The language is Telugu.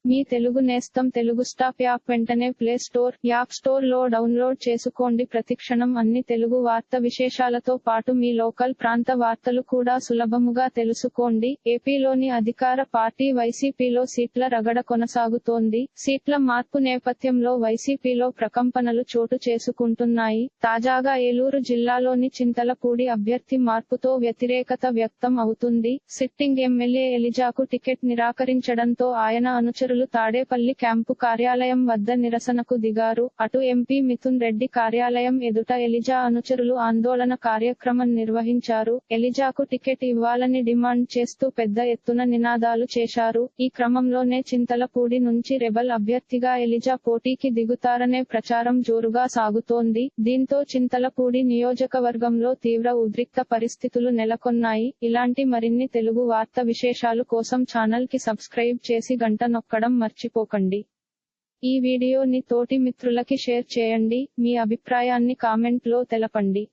మీ తెలుగు నేస్తం తెలుగు స్టాప్ యాప్ వెంటనే ప్లే స్టోర్, యాప్ స్టోర్ లో డౌన్లోడ్ చేసుకోండి. ప్రతిక్షణం అన్ని తెలుగు వార్త విశేషాలతో పాటు మీ లోకల్ ప్రాంత వార్తలు కూడా సులభముగా తెలుసుకోండి. ఏపీలోని అధికార పార్టీ వైసీపీలో సీట్ల రగడ కొనసాగుతోంది. సీట్ల మార్పు నేపథ్యంలో వైసీపీలో ప్రకంపనలు చోటు చేసుకుంటున్నాయి. తాజాగా ఏలూరు జిల్లాలోని చింతలపూడి అభ్యర్థి మార్పుతో వ్యతిరేకత వ్యక్తం అవుతుంది. సిట్టింగ్ ఎమ్మెల్యే ఎలిజాకు టికెట్ నిరాకరించడంతో ఆయన అనుచరులు తాడేపల్లి క్యాంపు కార్యాలయం వద్ద నిరసనకు దిగారు. అటు ఎంపీ మిథున్ రెడ్డి కార్యాలయం ఎదుట ఎలిజా అనుచరులు ఆందోళన కార్యక్రమం నిర్వహించారు. ఎలిజాకు టికెట్ ఇవ్వాలని డిమాండ్ చేస్తూ పెద్ద ఎత్తున నినాదాలు చేశారు. ఈ క్రమంలోనే చింతలపూడి నుంచి రెబల్ అభ్యర్థిగా ఎలిజా పోటీకి దిగుతారనే ప్రచారం జోరుగా సాగుతోంది. దీంతో చింతలపూడి నియోజకవర్గంలో తీవ్ర ఉద్రిక్త పరిస్థితులు నెలకొన్నాయి. ఇలాంటి మరిన్ని తెలుగు వార్త విశేషాలు కోసం ఛానల్ కి సబ్స్క్రైబ్ చేసి గంట నొక్కడం మర్చిపోకండి. ఈ వీడియోని తోటి మిత్రులకి షేర్ చేయండి. మీ అభిప్రాయాన్ని కామెంట్ లో తెలపండి.